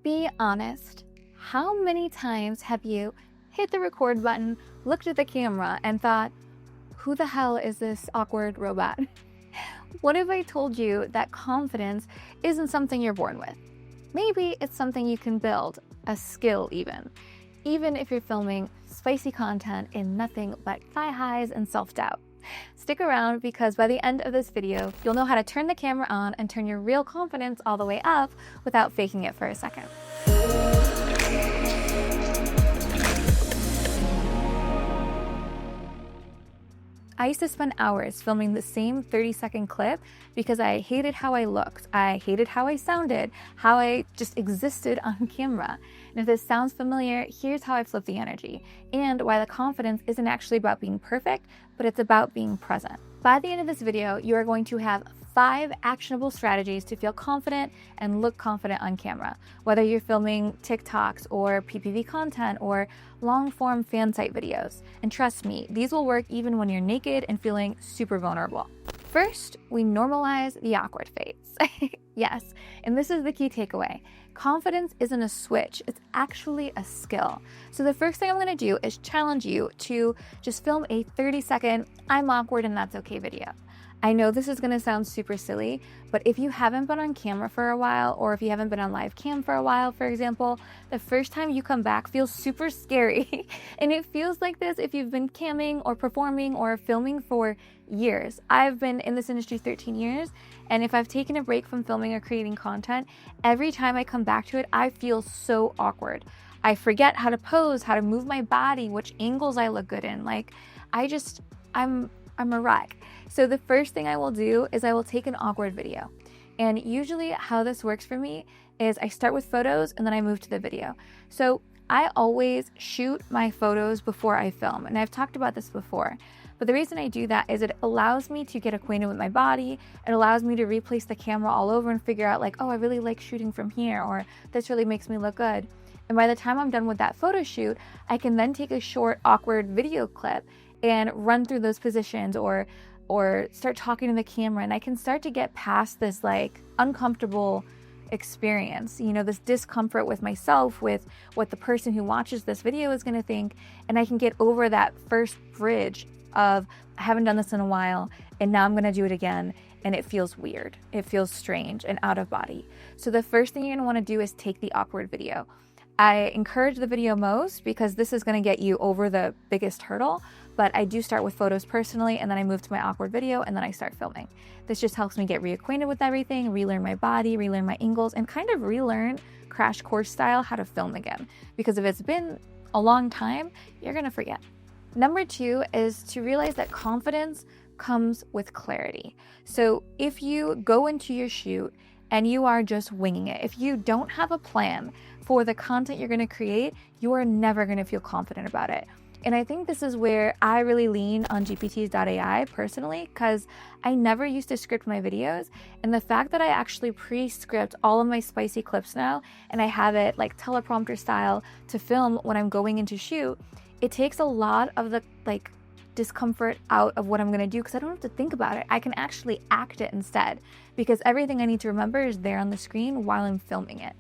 Be honest. How many times have you hit the record button, looked at the camera, and thought, who the hell is this awkward robot? What if I told you that confidence isn't something you're born with? Maybe it's something you can build, a skill even if you're filming spicy content in nothing but thigh highs and self-doubt. Stick around because by the end of this video, you'll know how to turn the camera on and turn your real confidence all the way up without faking it for a second. I used to spend hours filming the same 30-second clip because I hated how I looked, I hated how I sounded, how I just existed on camera. And if this sounds familiar, here's how I flip the energy and why the confidence isn't actually about being perfect, but it's about being present. By the end of this video, you are going to have 5 actionable strategies to feel confident and look confident on camera, whether you're filming TikToks or PPV content or long-form fan site videos. And trust me, these will work even when you're naked and feeling super vulnerable. First, we normalize the awkward phase. Yes, and this is the key takeaway. Confidence isn't a switch, it's actually a skill. So the first thing I'm gonna do is challenge you to just film a 30-second, I'm awkward and that's okay video. I know this is going to sound super silly, but if you haven't been on camera for a while, or if you haven't been on live cam for a while, for example, the first time you come back feels super scary. And it feels like this if you've been camming or performing or filming for years. I've been in this industry 13 years, and if I've taken a break from filming or creating content, every time I come back to it, I feel so awkward. I forget how to pose, how to move my body, which angles I look good in. Like, I'm a wreck. So the first thing I will do is I will take an awkward video. And usually how this works for me is I start with photos and then I move to the video. So I always shoot my photos before I film. And I've talked about this before. But the reason I do that is it allows me to get acquainted with my body. It allows me to replace the camera all over and figure out like, oh, I really like shooting from here, or this really makes me look good. And by the time I'm done with that photo shoot, I can then take a short, awkward video clip and run through those positions or start talking to the camera, and I can start to get past this like uncomfortable experience, this discomfort with myself, with what the person who watches this video is going to think, and I can get over that first bridge of I haven't done this in a while and now I'm going to do it again and it feels weird, it feels strange and out of body. So the first thing you're going to want to do is take the awkward video. I encourage the video most because this is going to get you over the biggest hurdle, but I do start with photos personally, and then I move to my awkward video, and then I start filming. This just helps me get reacquainted with everything, relearn my body, relearn my angles, and kind of relearn crash course style how to film again. Because if it's been a long time, you're going to forget. Number 2 is to realize that confidence comes with clarity. So if you go into your shoot and you are just winging it, if you don't have a plan for the content you're going to create, you are never going to feel confident about it. And I think this is where I really lean on GPTease AI personally, because I never used to script my videos. And the fact that I actually pre-script all of my spicy clips now, and I have it like teleprompter style to film when I'm going into shoot, it takes a lot of the discomfort out of what I'm going to do because I don't have to think about it. I can actually act it instead because everything I need to remember is there on the screen while I'm filming it.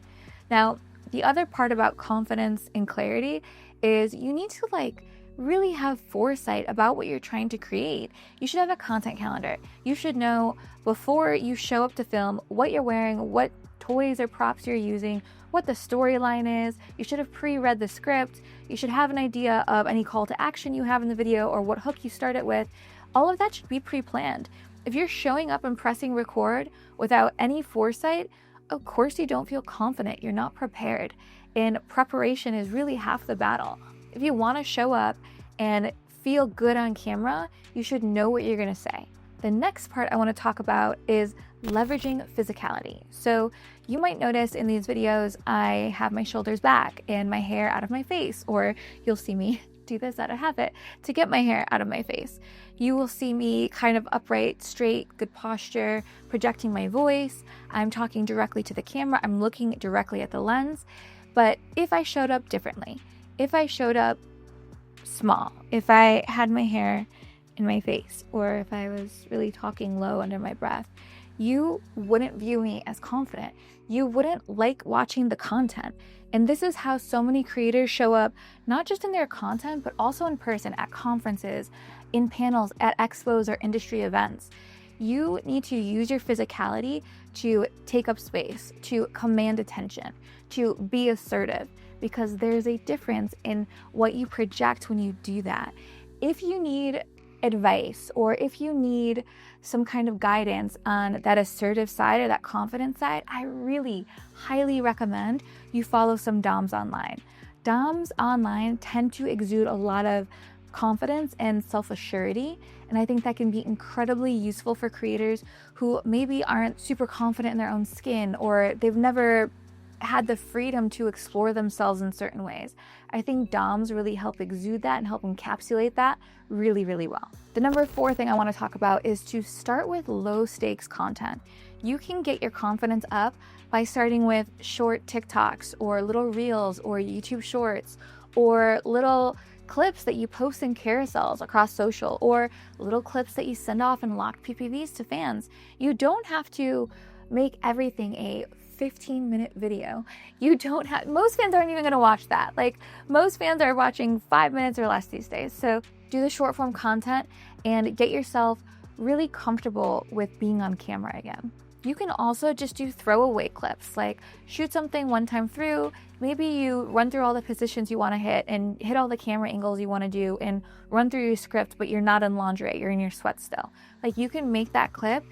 Now, the other part about confidence and clarity is you need to really have foresight about what you're trying to create. You should have a content calendar. You should know before you show up to film what you're wearing, what toys or props you're using, what the storyline is. You should have pre-read the script. You should have an idea of any call to action you have in the video or what hook you start it with. All of that should be pre-planned. If you're showing up and pressing record without any foresight, of course you don't feel confident. You're not prepared. And preparation is really half the battle. If you want to show up and feel good on camera, you should know what you're going to say. The next part I want to talk about is leveraging physicality. So you might notice in these videos, I have my shoulders back and my hair out of my face, or you'll see me do this out of habit to get my hair out of my face. You will see me kind of upright, straight, good posture, projecting my voice. I'm talking directly to the camera. I'm looking directly at the lens. But if I showed up differently, if I showed up small, if I had my hair in my face, or if I was really talking low under my breath, you wouldn't view me as confident. You wouldn't like watching the content. And this is how so many creators show up, not just in their content, but also in person at conferences, in panels, at expos or industry events. You need to use your physicality to take up space, to command attention, to be assertive, because there's a difference in what you project when you do that. If you need advice or if you need some kind of guidance on that assertive side or that confident side, I really highly recommend you follow some DOMs online. DOMs online tend to exude a lot of confidence and self-assurity, and I think that can be incredibly useful for creators who maybe aren't super confident in their own skin, or they've never had the freedom to explore themselves in certain ways. I think DOMs really help exude that and help encapsulate that really, really well. The number 4 thing I want to talk about is to start with low stakes content. You can get your confidence up by starting with short TikToks or little reels or YouTube shorts or little clips that you post in carousels across social, or little clips that you send off in locked PPVs to fans. You don't have to make everything a 15-minute video. Most fans aren't even going to watch that. Like, most fans are watching 5 minutes or less these days. So do the short form content and get yourself really comfortable with being on camera again. You can also just do throwaway clips, like shoot something one time through. Maybe you run through all the positions you want to hit and hit all the camera angles you want to do and run through your script, but you're not in lingerie, you're in your sweat still. Like, you can make that clip,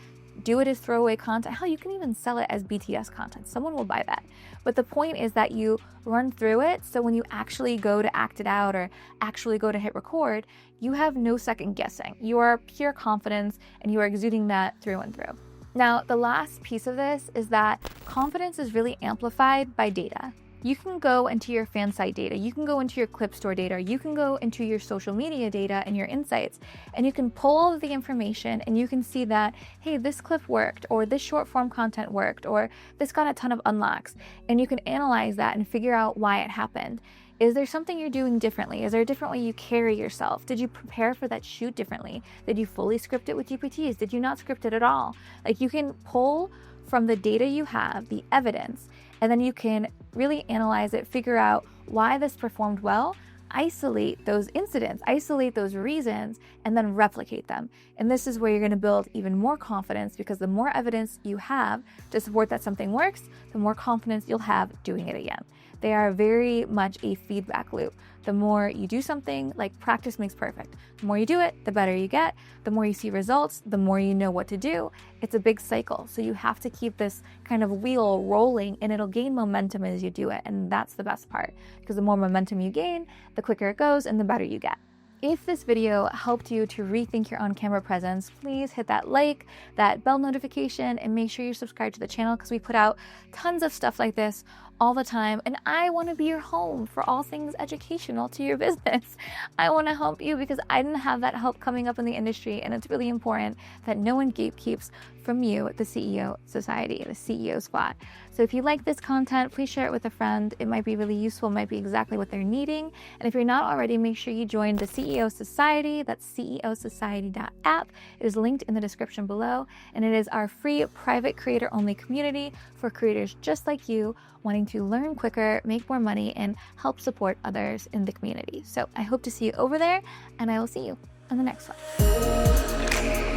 do it as throwaway content. Hell, you can even sell it as BTS content. Someone will buy that. But the point is that you run through it, so when you actually go to act it out or actually go to hit record, you have no second guessing. You are pure confidence and you are exuding that through and through. Now, the last piece of this is that confidence is really amplified by data. You can go into your fan site data, you can go into your clip store data, you can go into your social media data and your insights, and you can pull all of the information and you can see that, hey, this clip worked, or this short form content worked, or this got a ton of unlocks, and you can analyze that and figure out why it happened. Is there something you're doing differently? Is there a different way you carry yourself? Did you prepare for that shoot differently? Did you fully script it with GPTease? Did you not script it at all? Like, you can pull from the data you have, the evidence, and then you can really analyze it, figure out why this performed well, isolate those incidents, isolate those reasons, and then replicate them. And this is where you're going to build even more confidence, because the more evidence you have to support that something works, the more confidence you'll have doing it again. They are very much a feedback loop. The more you do something, like practice makes perfect. The more you do it, the better you get. The more you see results, the more you know what to do. It's a big cycle. So you have to keep this kind of wheel rolling, and it'll gain momentum as you do it. And that's the best part, because the more momentum you gain, the quicker it goes and the better you get. If this video helped you to rethink your on-camera presence, please hit that like, that bell notification, and make sure you're subscribed to the channel, because we put out tons of stuff like this all the time. And I want to be your home for all things educational to your business. I want to help you because I didn't have that help coming up in the industry, and it's really important that no one gatekeeps from you, the CEO Society, the CEO Squad. So if you like this content, please share it with a friend. It might be really useful, might be exactly what they're needing. And if you're not already, make sure you join the CEO Society. That's ceosociety.app. It is linked in the description below, and it is our free private creator-only community for creators just like you, wanting to learn quicker, make more money, and help support others in the community. So I hope to see you over there, and I will see you on the next one.